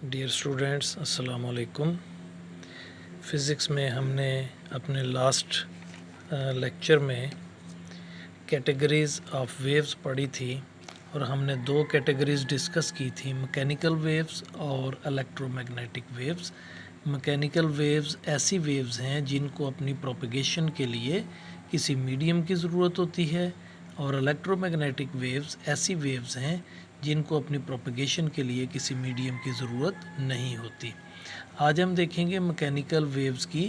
Dear students, अस्सलाम वालेकुम। Physics में हमने अपने लास्ट लेक्चर में कैटेगरीज़ ऑफ वेव्स पढ़ी थी और हमने दो कैटेगरीज़ डिस्कस की थी, मैकेनिकल वेव्स और इलेक्ट्रोमैग्नेटिक वेव्स। मैकेनिकल वेव्स ऐसी वेव्स हैं जिनको अपनी प्रोपगेशन के लिए किसी मीडियम की ज़रूरत होती है, और इलेक्ट्रोमैग्नेटिक वेव्स ऐसी वेव्स हैं जिनको अपनी प्रोपगेशन के लिए किसी मीडियम की ज़रूरत नहीं होती। आज हम देखेंगे मैकेनिकल वेव्स की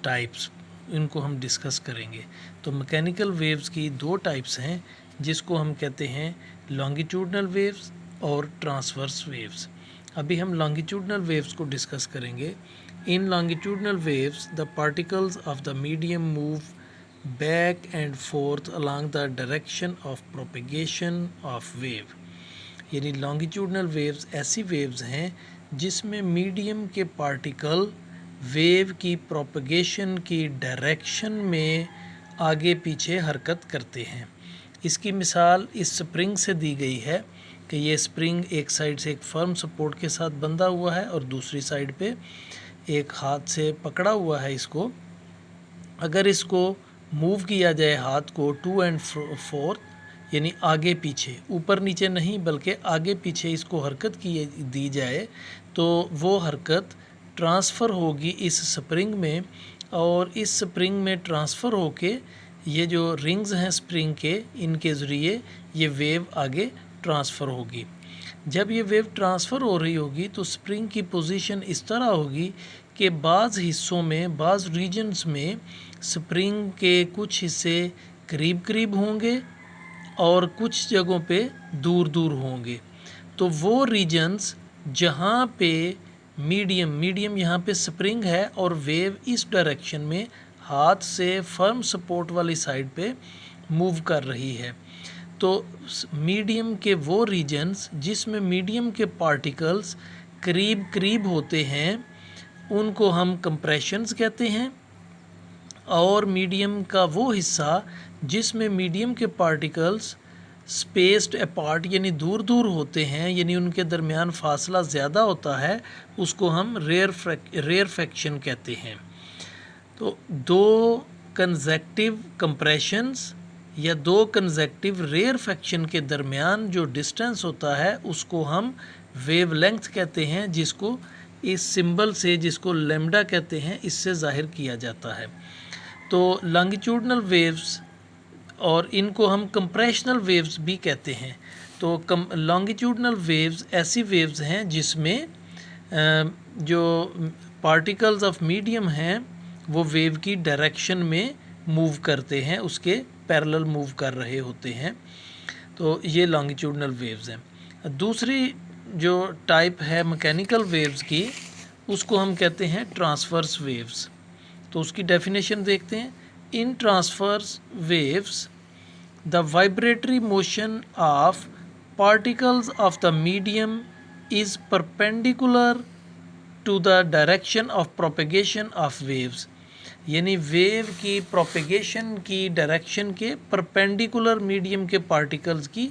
टाइप्स, इनको हम डिस्कस करेंगे। तो मैकेनिकल वेव्स की दो टाइप्स हैं जिसको हम कहते हैं लॉन्गिट्यूडनल वेव्स और ट्रांसवर्स वेव्स। अभी हम लॉन्गिट्यूडनल वेव्स को डिस्कस करेंगे। In longitudinal waves the particles of the medium move back and forth along the direction of propagation of wave. यानी लॉन्गिट्यूडनल वेव्स ऐसी वेव्स हैं जिसमें मीडियम के पार्टिकल वेव की प्रोपगेशन की डायरेक्शन में आगे पीछे हरकत करते हैं। इसकी मिसाल इस स्प्रिंग से दी गई है कि ये स्प्रिंग एक साइड से एक फर्म सपोर्ट के साथ बंधा हुआ है और दूसरी साइड पे एक हाथ से पकड़ा हुआ है इसको। अगर इसको मूव किया जाए हाथ को टू एंड फोर्थ, यानी आगे पीछे, ऊपर नीचे नहीं बल्कि आगे पीछे इसको हरकत की दी जाए, तो वो हरकत ट्रांसफ़र होगी इस स्प्रिंग में, और इस स्प्रिंग में ट्रांसफ़र होके ये जो रिंग्स हैं स्प्रिंग के, इनके ज़रिए ये वेव आगे ट्रांसफ़र होगी। जब ये वेव ट्रांसफ़र हो रही होगी तो स्प्रिंग की पोजीशन इस तरह होगी कि बाज़ हिस्सों में, बाज़ रीजन्स में स्प्रिंग के कुछ हिस्से करीब करीब होंगे और कुछ जगहों पे दूर दूर होंगे। तो वो रीजन्स जहाँ पे मीडियम यहाँ पे स्प्रिंग है और वेव इस डायरेक्शन में हाथ से फर्म सपोर्ट वाली साइड पे मूव कर रही है, तो मीडियम के वो रीजन्स जिसमें मीडियम के पार्टिकल्स करीब करीब होते हैं उनको हम कंप्रेशंस कहते हैं, और मीडियम का वो हिस्सा जिसमें मीडियम के पार्टिकल्स स्पेस्ड अपार्ट यानी दूर दूर होते हैं, यानी उनके दरमियान फासला ज़्यादा होता है, उसको हम रेयरफेक्शन कहते हैं। तो दो कंसेक्टिव कंप्रेशंस या दो कंसेक्टिव रेयरफेक्शन के दरमियान जो डिस्टेंस होता है उसको हम वेवलेंथ कहते हैं, जिसको इस सिंबल से, जिसको लैम्डा कहते हैं, इससे ज़ाहिर किया जाता है। तो लॉन्गिट्यूडनल वेव्स, और इनको हम कंप्रेशनल वेव्स भी कहते हैं। तो लॉन्गिट्यूडनल वेव्स ऐसी वेव्स हैं जिसमें जो पार्टिकल्स ऑफ मीडियम हैं वो वेव की डायरेक्शन में मूव करते हैं, उसके पैरेलल मूव कर रहे होते हैं। तो ये लॉन्गिट्यूडनल वेव्स हैं। दूसरी जो टाइप है मैकेनिकल वेव्स की, उसको हम कहते हैं ट्रांसवर्स वेव्स। तो उसकी डेफिनेशन देखते हैं। In transverse waves the vibratory motion of particles of the medium is perpendicular to the direction of propagation of waves. यानी वेव की प्रोपगेशन की डायरेक्शन के परपेंडिकुलर मीडियम के पार्टिकल्स की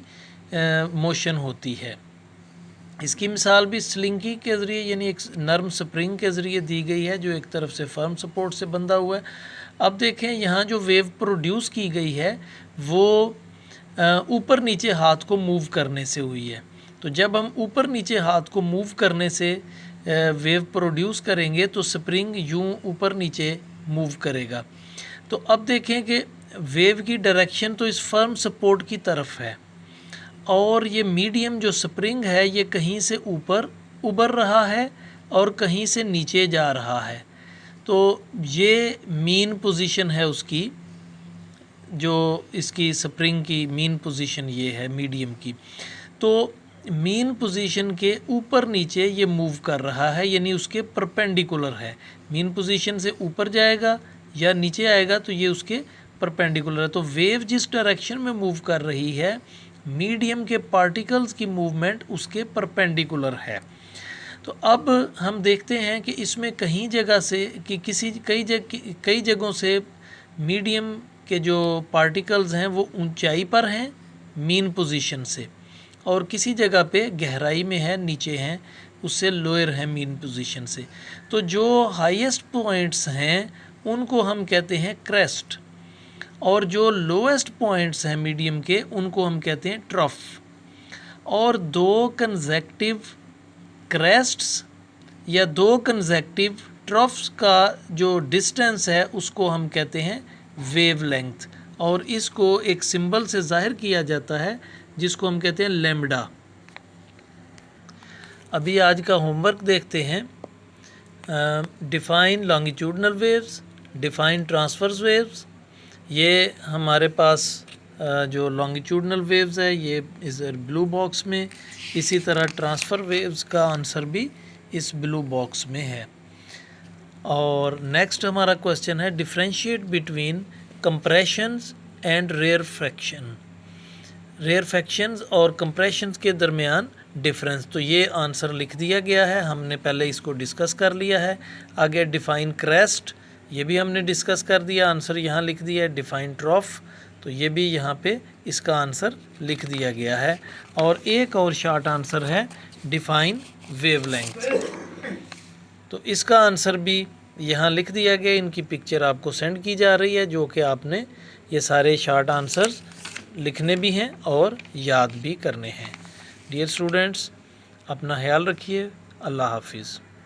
मोशन होती है। इसकी मिसाल भी स्लिंकी के ज़रिए, यानी एक नर्म स्प्रिंग के ज़रिए दी गई है जो एक तरफ से फर्म सपोर्ट से बंधा हुआ है। अब देखें यहाँ जो वेव प्रोड्यूस की गई है वो ऊपर नीचे हाथ को मूव करने से हुई है। तो जब हम ऊपर नीचे हाथ को मूव करने से वेव प्रोड्यूस करेंगे तो स्प्रिंग यूं ऊपर नीचे मूव करेगा। तो अब देखें कि वेव की डायरेक्शन तो इस फर्म सपोर्ट की तरफ है, और ये मीडियम जो स्प्रिंग है ये कहीं से ऊपर उबर रहा है और कहीं से नीचे जा रहा है। तो ये मीन पोजीशन है उसकी, जो इसकी स्प्रिंग की मीन पोजीशन ये है मीडियम की। तो मीन पोजीशन के ऊपर नीचे ये मूव कर रहा है, यानी उसके परपेंडिकुलर है। मीन पोजीशन से ऊपर जाएगा या नीचे आएगा तो ये उसके परपेंडिकुलर है। तो वेव जिस डायरेक्शन में मूव कर रही है, मीडियम के पार्टिकल्स की मूवमेंट उसके परपेंडिकुलर है। तो अब हम देखते हैं कि इसमें कहीं जगह से कि कई जगहों से मीडियम के जो पार्टिकल्स हैं वो ऊंचाई पर हैं मीन पोजीशन से, और किसी जगह पे गहराई में है, नीचे हैं उससे लोअर है मीन पोजीशन से। तो जो हाईएस्ट पॉइंट्स हैं उनको हम कहते हैं क्रेस्ट, और जो लोएस्ट पॉइंट्स हैं मीडियम के उनको हम कहते हैं ट्रफ। और दो कंसेक्टिव क्रेस्ट्स या दो कंसेक्टिव ट्रफ्स का जो डिस्टेंस है उसको हम कहते हैं वेव लेंथ, और इसको एक सिंबल से जाहिर किया जाता है जिसको हम कहते हैं लैम्बडा। अभी आज का होमवर्क देखते हैं। Define longitudinal waves, define transverse waves. ये हमारे पास जो लॉन्गिट्यूडनल वेव्स है ये इस ब्लू बॉक्स में, इसी तरह ट्रांसफ़र वेव्स का आंसर भी इस ब्लू बॉक्स में है। और नेक्स्ट हमारा क्वेश्चन है differentiate between compressions and rarefaction. Rarefactions और कंप्रेशंस के दरमियान डिफरेंस, तो ये आंसर लिख दिया गया है, हमने पहले इसको डिस्कस कर लिया है। आगे डिफ़ाइन क्रेस्ट, ये भी हमने डिस्कस कर दिया, आंसर यहाँ लिख दिया है। डिफ़ाइन ट्रॉफ, तो ये भी यहाँ पे इसका आंसर लिख दिया गया है। और एक और शॉर्ट आंसर है डिफ़ाइन वेवलेंथ, तो इसका आंसर भी यहाँ लिख दिया गया। इनकी पिक्चर आपको सेंड की जा रही है, जो कि आपने ये सारे शॉर्ट आंसर्स लिखने भी हैं और याद भी करने हैं। डियर स्टूडेंट्स, अपना ख्याल रखिए। अल्लाह हाफिज़।